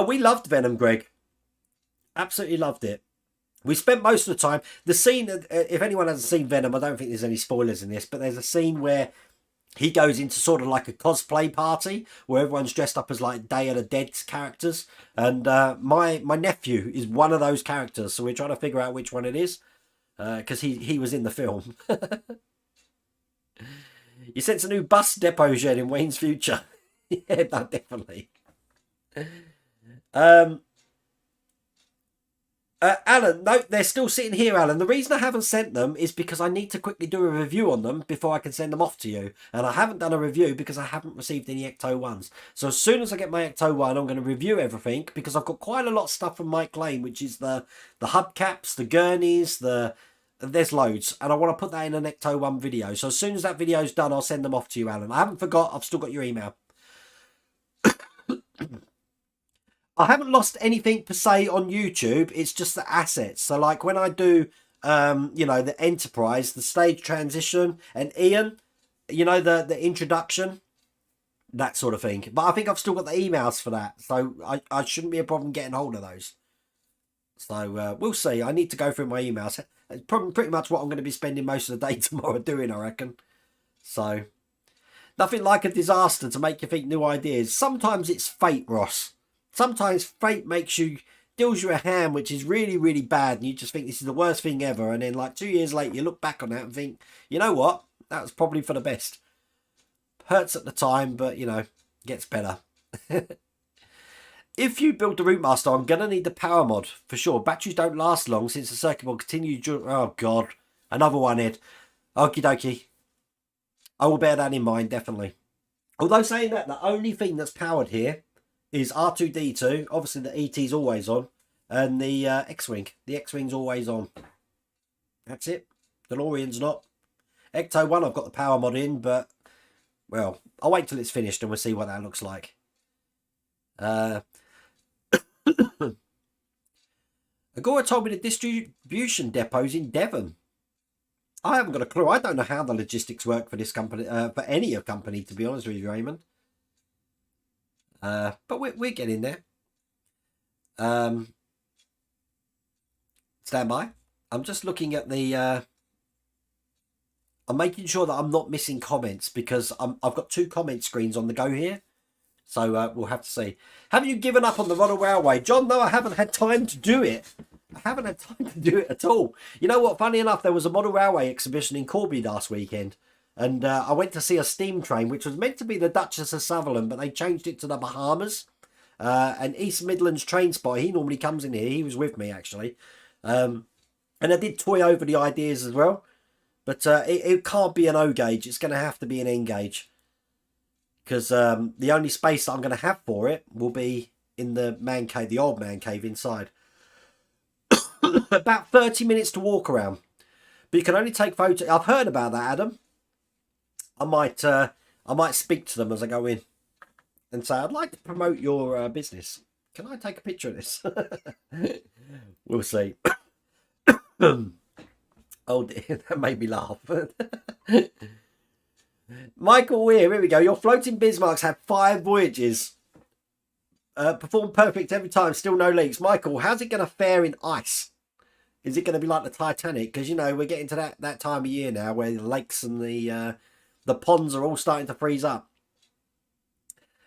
We loved Venom, Greg. Absolutely loved it. We spent most of the time... The scene, if anyone hasn't seen Venom, I don't think there's any spoilers in this, but there's a scene where he goes into sort of like a cosplay party where everyone's dressed up as like Day of the Dead characters. And my nephew is one of those characters, so we're trying to figure out which one it is, because he was in the film. You sense a new bus depot shed in Wayne's Future. Yeah, no, definitely. Alan, no, they're still sitting here, Alan. The reason I haven't sent them is because I need to quickly do a review on them before I can send them off to you. And I haven't done a review because I haven't received any Ecto 1s. So as soon as I get my Ecto 1, I'm going to review everything because I've got quite a lot of stuff from Mike Lane, which is the hubcaps, the gurneys, there's loads. And I want to put that in an Ecto 1 video. So as soon as that video's done, I'll send them off to you, Alan. I haven't forgot. I've still got your email. I haven't lost anything per se on YouTube. It's just the assets. So like when I do, the Enterprise, the stage transition, and Ian, the introduction, that sort of thing. But I think I've still got the emails for that. So I shouldn't be a problem getting hold of those. So we'll see. I need to go through my emails. It's probably pretty much what I'm going to be spending most of the day tomorrow doing, I reckon. So nothing like a disaster to make you think new ideas. Sometimes it's fate, Ross. Sometimes fate deals you a hand which is really, really bad, and you just think this is the worst thing ever. And then like 2 years later, you look back on that and think, you know what? That was probably for the best. Hurts at the time, but, gets better. If you build the Route Master, I'm going to need the power mod, for sure. Batteries don't last long since the circuit will continue... Oh, God. Another one, Ed. Okie dokie. I will bear that in mind, definitely. Although saying that, the only thing that's powered here is R2-D2. Obviously, the ET's always on. And the X-Wing. The X-Wing's always on. That's it. DeLorean's not. Ecto 1, I've got the power mod in, but... Well, I'll wait till it's finished and we'll see what that looks like. Agora told me the distribution depot's in Devon. I haven't got a clue. I don't know how the logistics work for this company, for any company, to be honest with you, Raymond. But we're getting there. Stand by. I'm just looking at the... I'm making sure that I'm not missing comments because I've got 2 comment screens on the go here. So we'll have to see. Have you given up on the Model Railway? John, no, I haven't had time to do it. I haven't had time to do it at all. You know what? Funny enough, there was a Model Railway exhibition in Corby last weekend. And I went to see a steam train, which was meant to be the Duchess of Sutherland, but they changed it to the Bahamas. And East Midlands Train Spot, he normally comes in here. He was with me, actually. And I did toy over the ideas as well. But it can't be an O gauge. It's going to have to be an N gauge. Because the only space that I'm going to have for it will be in the man cave, the old man cave inside. About 30 minutes to walk around. But you can only take photos. I've heard about that, Adam. I might speak to them as I go in and say, I'd like to promote your business. Can I take a picture of this? We'll see. Oh dear, that made me laugh. Michael Weir, here we go. Your floating Bismarcks had 5 voyages. Performed perfect every time, still no leaks. Michael, how's it going to fare in ice? Is it going to be like the Titanic? Because, we're getting to that time of year now where the lakes and the ponds are all starting to freeze up.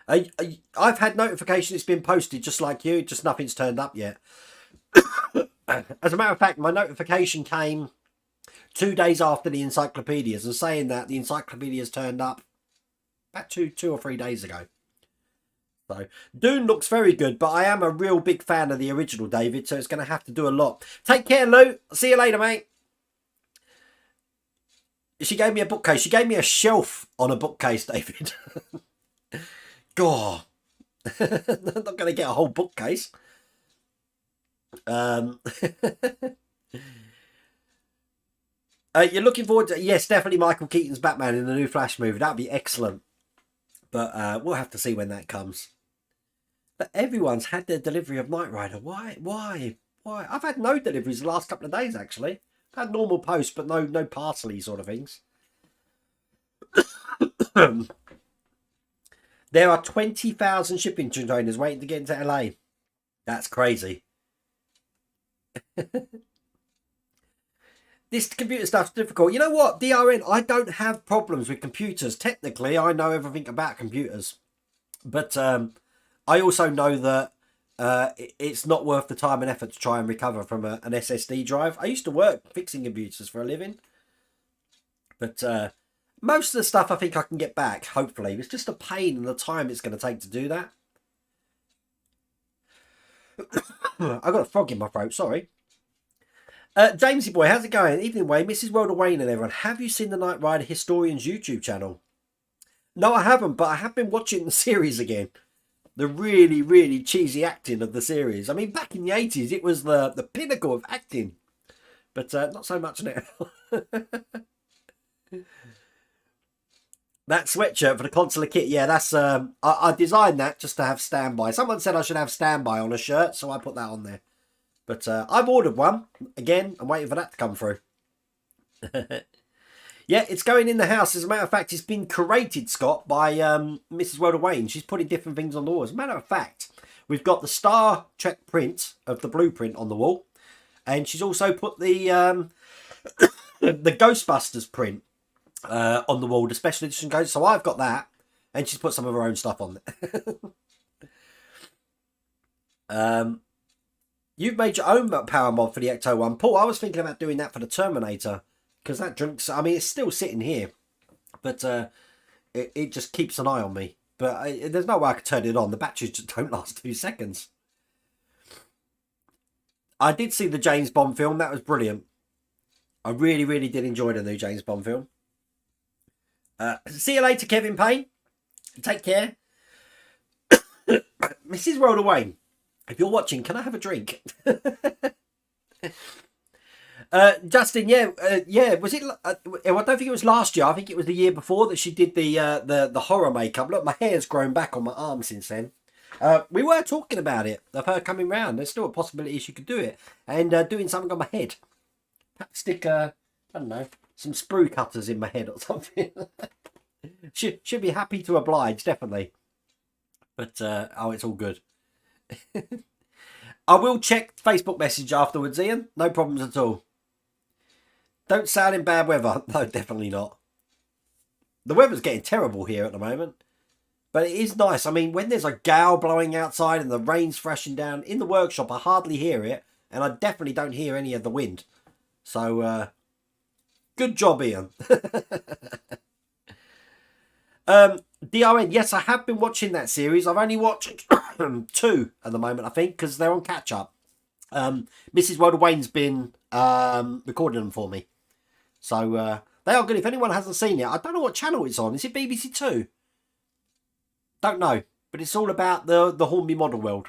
I've had notification it's been posted just like you, just nothing's turned up yet. As a matter of fact, my notification came 2 days after the encyclopedias, and saying that the encyclopedias turned up about two or 3 days ago. So Dune looks very good, but I am a real big fan of the original, David, so it's going to have to do a lot. Take care, Lou. See you later, mate. She gave me a bookcase. She gave me a shelf on a bookcase, David. God. I'm not going to get a whole bookcase. You're looking forward to... Yes, definitely Michael Keaton's Batman in the new Flash movie. That'd be excellent. But we'll have to see when that comes. But everyone's had their delivery of Knight Rider. Why? I've had no deliveries the last couple of days, actually. I've had normal post, but no parcely sort of things. There are 20,000 shipping containers waiting to get into LA. That's crazy. This computer stuff's difficult. You know what, DRN, I don't have problems with computers. Technically, I know everything about computers. But I also know that it's not worth the time and effort to try and recover from an SSD drive. I used to work fixing computers for a living. But most of the stuff I think I can get back, hopefully. It's just a pain and the time it's going to take to do that. I've got a frog in my throat, sorry. Jamesy boy, how's it going? Evening, Wayne. Mrs. World of Wayne and everyone. Have you seen the Knight Rider Historians YouTube channel? No, I haven't, but I have been watching the series again. The really, really cheesy acting of the series. I mean, back in the 80s, it was the pinnacle of acting. But not so much now. That sweatshirt for the consular kit, yeah, that's I designed that just to have standby. Someone said I should have standby on a shirt, so I put that on there. But I've ordered one. Again, I'm waiting for that to come through. Yeah, it's going in the house. As a matter of fact, it's been curated, Scott, by Mrs. World of Wayne. She's putting different things on the wall. As a matter of fact, we've got the Star Trek print of the blueprint on the wall. And she's also put the the Ghostbusters print on the wall, the special edition Ghost. So I've got that. And she's put some of her own stuff on there. You've made your own power mod for the Ecto one. Paul, I was thinking about doing that for the Terminator. Because that drinks, I mean, it's still sitting here, but it just keeps an eye on me. But there's no way I could turn it on. The batteries just don't last 2 seconds. I did see the James Bond film. That was brilliant. I really, really did enjoy the new James Bond film. See you later, Kevin Payne. Take care. Mrs. World of Wayne, if you're watching, can I have a drink? Justin, yeah. Was it? I don't think it was last year. I think it was the year before that she did the horror makeup. Look, my hair's grown back on my arm since then. We were talking about it, of her coming round. There's still a possibility she could do it, and doing something on my head. Perhaps stick I don't know, some sprue cutters in my head or something. Should be happy to oblige, definitely. But oh, it's all good. I will check Facebook message afterwards, Ian. No problems at all. Don't sail in bad weather. No, definitely not. The weather's getting terrible here at the moment. But it is nice. I mean, when there's a gale blowing outside and the rain's thrashing down, in the workshop, I hardly hear it. And I definitely don't hear any of the wind. So, good job, Ian. DRN, yes, I have been watching that series. I've only watched 2 at the moment, I think, because they're on catch-up. Mrs. World of Wayne's been recording them for me. So, they are good. If anyone hasn't seen it, I don't know what channel it's on. Is it BBC 2? Don't know. But it's all about the Hornby model world.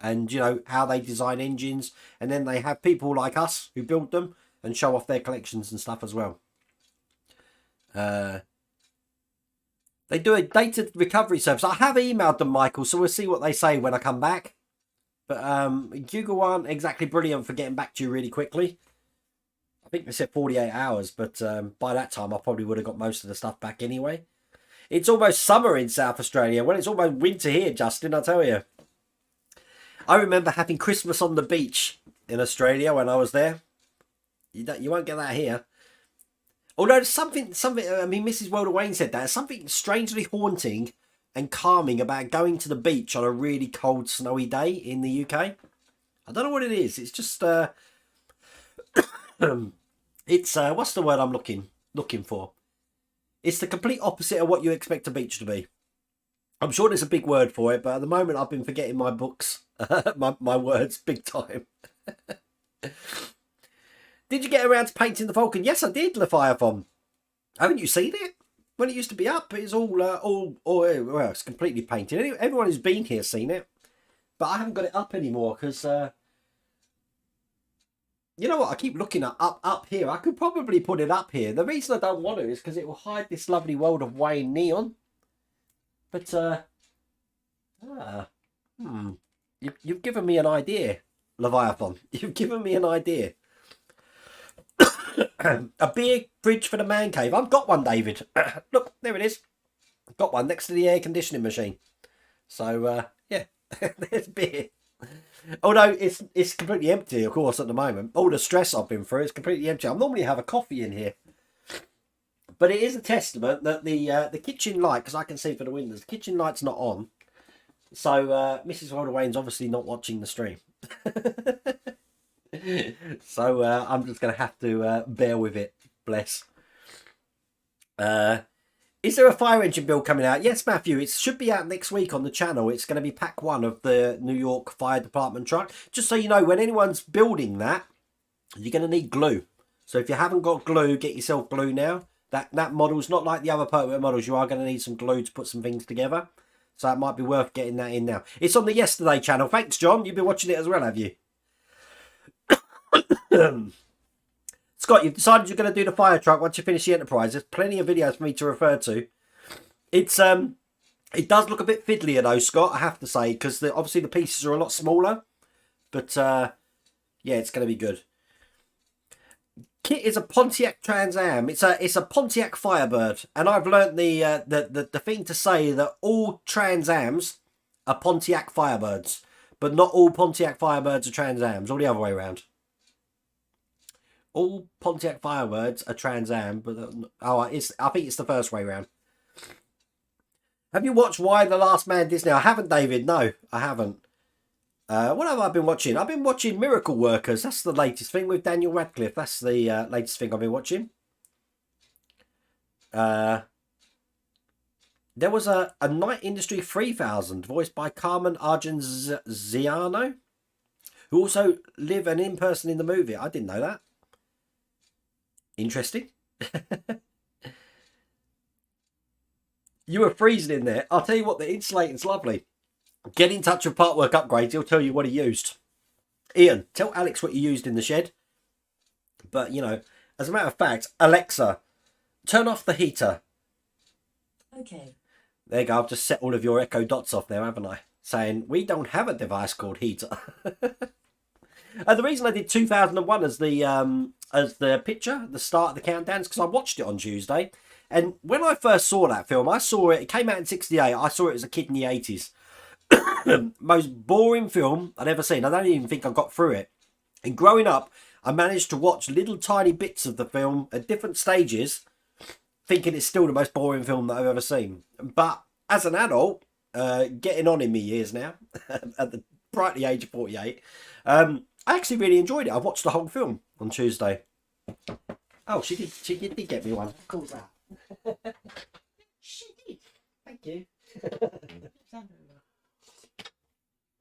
And, you know, how they design engines. And then they have people like us who build them and show off their collections and stuff as well. They do a data recovery service. I have emailed them, Michael, so we'll see what they say when I come back. But Google aren't exactly brilliant for getting back to you really quickly. I think they said 48 hours, but by that time I probably would have got most of the stuff back anyway. It's almost summer in South Australia. Well, it's almost winter here, Justin, I tell you. I remember having Christmas on the beach in Australia when I was there. You won't get that here. Although there's something, I mean, Mrs. World of Wayne said that. There's something strangely haunting and calming about going to the beach on a really cold, snowy day in the UK. I don't know what it is. It's just, it's, what's the word I'm looking for? It's the complete opposite of what you expect a beach to be. I'm sure there's a big word for it, but at the moment I've been forgetting my books, my words big time. Did you get around to painting the Falcon? Yes, I did, Leviathan. Haven't you seen it? When it used to be up, it's all well, it's completely painted. Everyone who's been here seen it, but I haven't got it up anymore because you know what? I keep looking at up here. I could probably put it up here. The reason I don't want to is because it will hide this lovely World of Wayne neon. But you've given me an idea, Leviathan. You've given me an idea. A beer fridge for the man cave. I've got one, David. Look, there it is. I've got one next to the air conditioning machine. So yeah, there's beer. Although it's completely empty, of course, at the moment. All the stress I've been through, it's completely empty. I normally have a coffee in here. But it is a testament that the kitchen light, because I can see for the windows, the kitchen light's not on. So Mrs. World of Wayne's obviously not watching the stream. So I'm just going to have to bear with it. Bless. Is there a fire engine build coming out? Yes, Matthew. It should be out next week on the channel. It's going to be pack 1 of the New York Fire Department truck. Just so you know, when anyone's building that, You're going to need glue. So if you haven't got glue, get yourself glue now. That model's not like the other Pertwee models. You are going to need some glue to put some things together. So it might be worth getting that in now. It's on the Yesterday channel. Thanks, John. You've been watching it as well, have you? Scott, you've decided you're going to do the fire truck once you finish the Enterprise. There's plenty of videos for me to refer to. It's it does look a bit fiddlier though, Scott, I have to say, because obviously the pieces are a lot smaller. But yeah, it's going to be good. Kit is a Pontiac Trans Am. It's a Pontiac Firebird, and I've learnt the thing to say that all Trans Ams are Pontiac Firebirds, but not all Pontiac Firebirds are Trans Ams, or the other way around. All Pontiac Firebirds are Trans Am, but I think it's the first way around. Have you watched Y: The Last Man Disney? I haven't, David. No, I haven't. What have I been watching? I've been watching Miracle Workers. That's the latest thing with Daniel Radcliffe. That's the latest thing I've been watching. There was a Night Industry 3000 voiced by Carmen Argenziano, who also live an in-person in the movie. I didn't know that. Interesting. You were freezing in there. I'll tell you what, the insulating's lovely. Get in touch with Partwork Upgrades. He'll tell you what he used. Ian, tell Alex what you used in the shed. But, you know, as a matter of fact, Alexa, turn off the heater. Okay. There you go. I've just set all of your Echo Dots off there, haven't I? Saying, we don't have a device called heater. And the reason I did 2001 as the picture, the start of the countdown, is because I watched it on Tuesday. And when I first saw that film, it came out in 68. I saw it as a kid in the 80s. Most boring film I'd ever seen. I don't even think I got through it. And growing up, I managed to watch little tiny bits of the film at different stages, thinking it's still the most boring film that I've ever seen. But as an adult, getting on in my years now, at the brightly age of 48, I actually really enjoyed it. I watched the whole film on Tuesday. Oh, she did get me one. Of course that. She did. Thank you.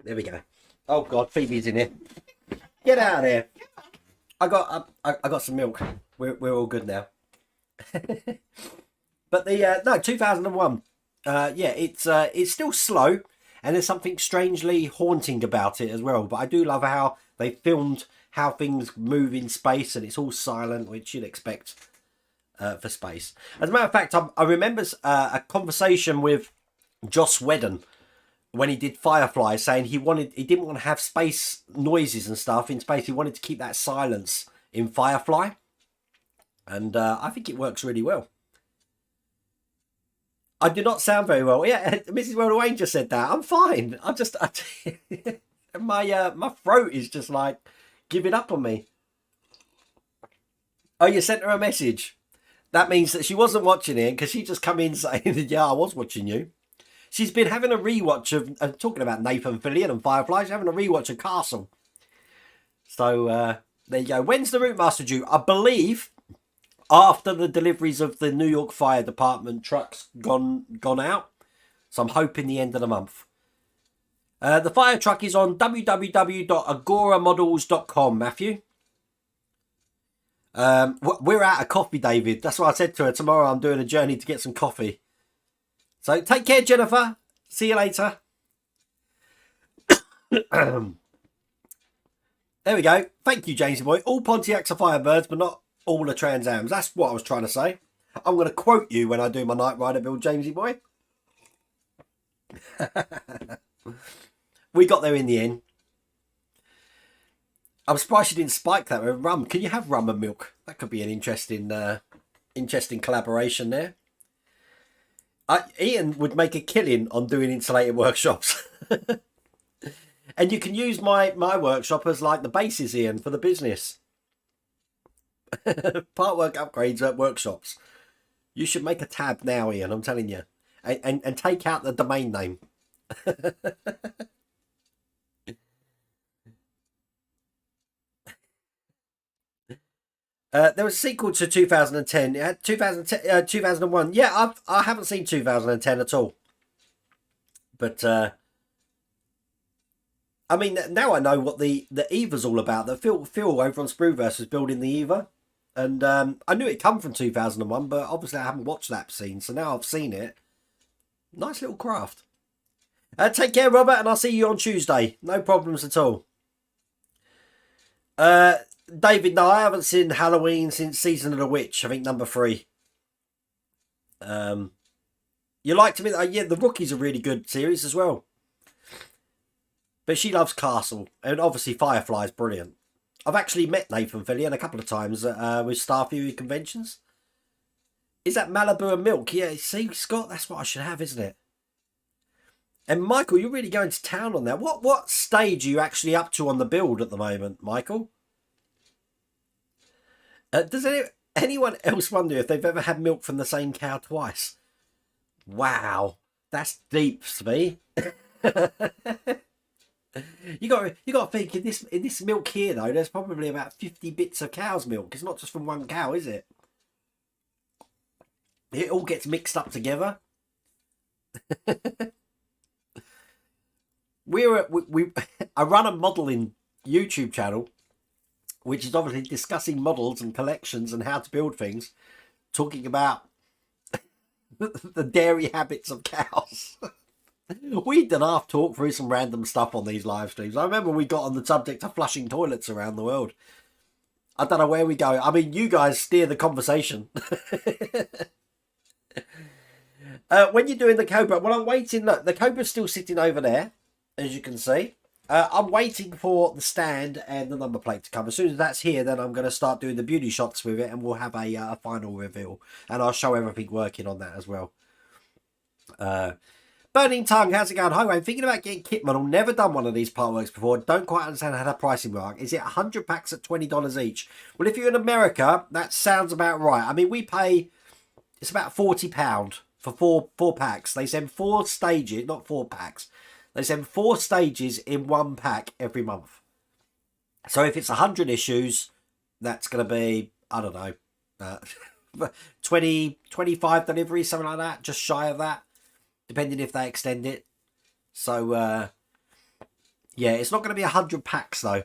There we go. Oh God, Phoebe's in here. Get out of here. I got some milk. We're all good now. But the 2001. Yeah, it's still slow, and there's something strangely haunting about it as well. But I do love how they filmed how things move in space, and it's all silent, which you'd expect for space. As a matter of fact, I remember a conversation with Joss Whedon when he did Firefly, saying he didn't want to have space noises and stuff in space. He wanted to keep that silence in Firefly, and I think it works really well. I do not sound very well. Yeah, Mrs. Wayne just said that. I'm fine. My throat is just like giving up on me. Oh, you sent her a message. That means that she wasn't watching it, because she just come in saying, yeah, I was watching you. She's been having a rewatch of, talking about Nathan Fillion and Firefly, she's having a rewatch of Castle. So, there you go. When's the Route Master due? I believe after the deliveries of the New York Fire Department trucks gone out. So I'm hoping the end of the month. The fire truck is on www.agoramodels.com, Matthew. We're out of coffee, David. That's what I said to her. Tomorrow I'm doing a journey to get some coffee. So take care, Jennifer. See you later. There we go. Thank you, Jamesy boy. All Pontiacs are Firebirds, but not all are Trans Ams. That's what I was trying to say. I'm going to quote you when I do my Night Rider build, Jamesy boy. We got there in the end. I'm surprised you didn't spike that with rum. Can you have rum and milk? That could be an interesting collaboration there. Ian would make a killing on doing insulated workshops. And you can use my workshop as like the basis, Ian, for the business. Partwork Upgrades at workshops. You should make a tab now, Ian, I'm telling you. And take out the domain name. There was a sequel to 2010. 2001. Yeah, I haven't seen 2010 at all. But I mean, now I know what the Eva's all about. That Phil over on Sprueverse was building the Eva, and I knew it come from 2001, but obviously I haven't watched that scene, so now I've seen it. Nice little craft. Take care, Robert, and I'll see you on Tuesday. No problems at all. David, no, I haven't seen Halloween since Season of the Witch. I think number 3. You liked me? Yeah, The Rookie's a really good series as well. But she loves Castle, and obviously Firefly's brilliant. I've actually met Nathan Fillion a couple of times with Star Fury conventions. Is that Malibu and Milk? Yeah, see, Scott, that's what I should have, isn't it? And Michael, you're really going to town on that. What stage are you actually up to on the build at the moment, Michael? Does anyone else wonder if they've ever had milk from the same cow twice? Wow, that's deep, Smee. You got to think in this milk here though. There's probably about 50 bits of cow's milk. It's not just from one cow, is it? It all gets mixed up together. I run a modelling YouTube channel, which is obviously discussing models and collections and how to build things, talking about the dairy habits of cows. We did half talk through some random stuff on these live streams. I remember we got on the subject of flushing toilets around the world. I don't know where we go. I mean, you guys steer the conversation. When you're doing the Cobra, well, I'm waiting. Look, the Cobra's still sitting over there, as you can see. I'm waiting for the stand and the number plate to come. As soon as that's here, then I'm going to start doing the beauty shots with it, and we'll have a final reveal. And I'll show everything working on that as well. Burning Tongue, how's it going? Hi, I'm thinking about getting kit model. Never done one of these part works before. Don't quite understand how the pricing works. Is it 100 packs at $20 each? Well, if you're in America, that sounds about right. I mean, we pay, it's about £40 for four packs. They send 4 stages, not 4 packs. They send 4 stages in 1 pack every month. So if it's 100 issues, that's going to be, I don't know, 20, 25 deliveries, something like that, just shy of that, depending if they extend it. So, yeah, it's not going to be 100 packs, though.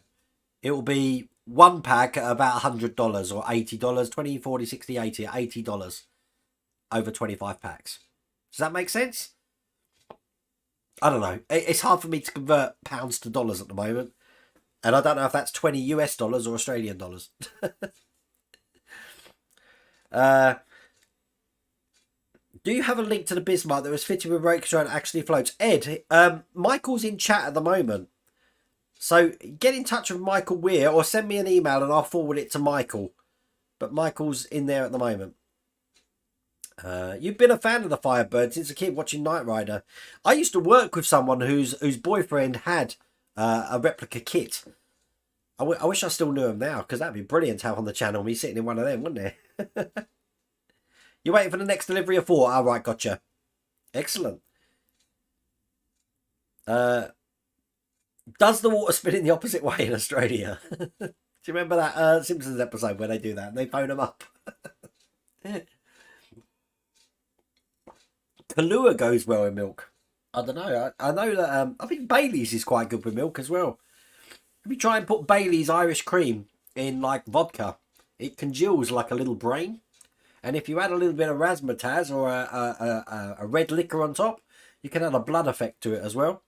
It will be 1 pack at about $100 or $80, 20, 40, 60, 80, $80 over 25 packs. Does that make sense? I don't know. It's hard for me to convert pounds to dollars at the moment. And I don't know if that's 20 US dollars or Australian dollars. Do you have a link to the Bismarck that was fitted with Rakestraw and actually floats? Ed, Michael's in chat at the moment. So get in touch with Michael Weir or send me an email and I'll forward it to Michael. But Michael's in there at the moment. You've been a fan of the Firebird since a kid watching Knight Rider. I used to work with someone whose boyfriend had a replica kit. I wish I still knew him now, because that'd be brilliant to have on the channel, me sitting in one of them, wouldn't it? You're waiting for the next delivery of 4? All right, gotcha. Excellent. Does the water spin in the opposite way in Australia? Do you remember that Simpsons episode where they do that and they phone them up? Kahlua goes well in milk. I don't know. I know that I think Bailey's is quite good with milk as well. If you try and put Bailey's Irish cream in like vodka, it congeals like a little brain. And if you add a little bit of razzmatazz or a red liquor on top, you can add a blood effect to it as well.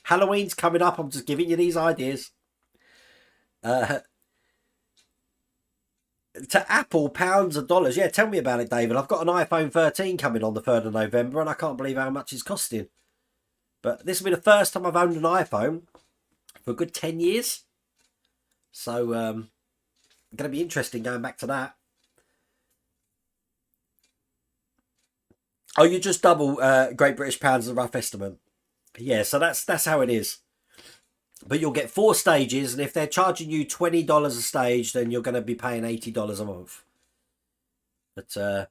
Halloween's coming up. I'm just giving you these ideas. To Apple, pounds or dollars. Yeah, tell me about it, David. I've got an iPhone 13 coming on the 3rd of November and I can't believe how much it's costing. But this will be the first time I've owned an iPhone for a good 10 years. So, going to be interesting going back to that. Oh, you just double Great British pounds as a rough estimate. Yeah, so that's how it is. But you'll get 4 stages, and if they're charging you $20 a stage, then you're going to be paying $80 a month. But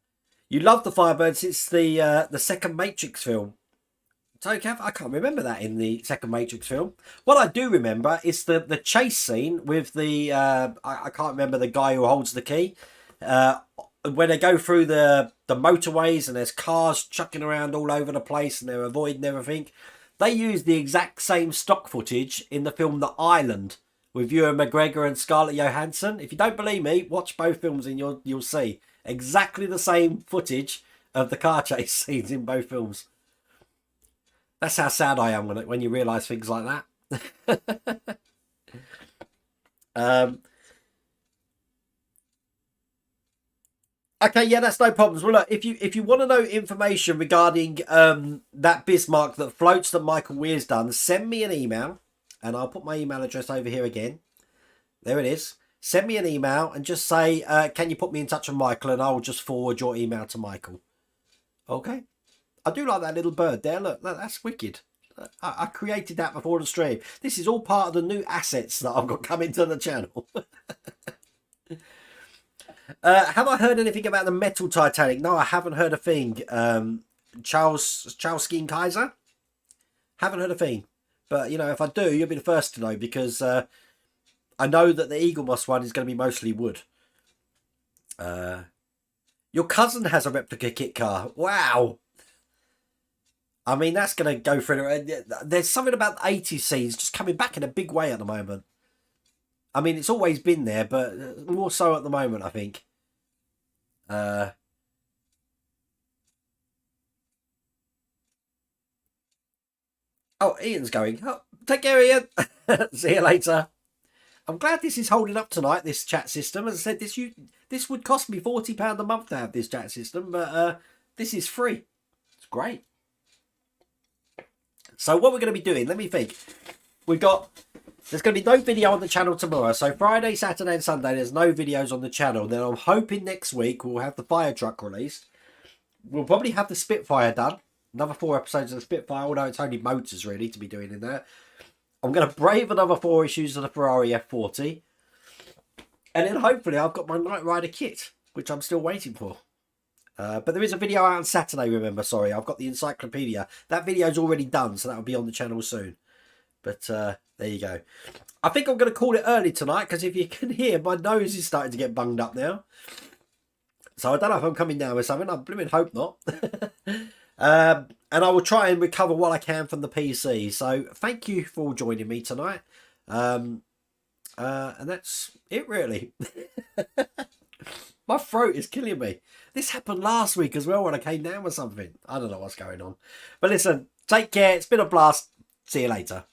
you love the Firebird since the second Matrix film. So I can't remember that in the second Matrix film. What I do remember is the chase scene with the I can't remember the guy who holds the key. When they go through the motorways and there's cars chucking around all over the place and they're avoiding everything. They used the exact same stock footage in the film The Island with Ewan McGregor and Scarlett Johansson. If you don't believe me, watch both films and you'll see exactly the same footage of the car chase scenes in both films. That's how sad I am when you realise things like that. Okay, yeah, that's no problems. Well, look, if you want to know information regarding that Bismarck that floats that Michael Weir's done, send me an email, and I'll put my email address over here again. There it is. Send me an email and just say, can you put me in touch with Michael, and I'll just forward your email to Michael. Okay. I do like that little bird there. Look, that's wicked. I created that before the stream. This is all part of the new assets that I've got coming to the channel. Have I heard anything about the metal Titanic? No, I haven't heard a thing. Charles Skeen Kaiser? Haven't heard a thing. But, you know, if I do, you'll be the first to know, because I know that the Eagle Moss one is going to be mostly wood. Your cousin has a replica kit car. Wow. I mean, that's going to go through. There's something about the 80s scenes just coming back in a big way at the moment. I mean, it's always been there, but more so at the moment, I think. Oh, Ian's going. Oh, take care, Ian. See you later. I'm glad this is holding up tonight, this chat system. As I said, this would cost me £40 a month to have this chat system, but this is free. It's great. So what we're going to be doing, let me think. There's going to be no video on the channel tomorrow. So Friday, Saturday and Sunday, there's no videos on the channel. Then I'm hoping next week we'll have the fire truck released. We'll probably have the Spitfire done. Another 4 episodes of the Spitfire, although it's only motors really to be doing in there. I'm going to brave another 4 issues of the Ferrari F40. And then hopefully I've got my Knight Rider kit, which I'm still waiting for. But there is a video out on Saturday, remember, sorry. I've got the encyclopedia. That video's already done, so that'll be on the channel soon. But there you go. I think I'm going to call it early tonight, because if you can hear, my nose is starting to get bunged up now. So I don't know if I'm coming down with something. I blooming hope not. And I will try and recover what I can from the PC. So thank you for joining me tonight. And that's it, really. My throat is killing me. This happened last week as well when I came down with something. I don't know what's going on. But listen, take care. It's been a blast. See you later.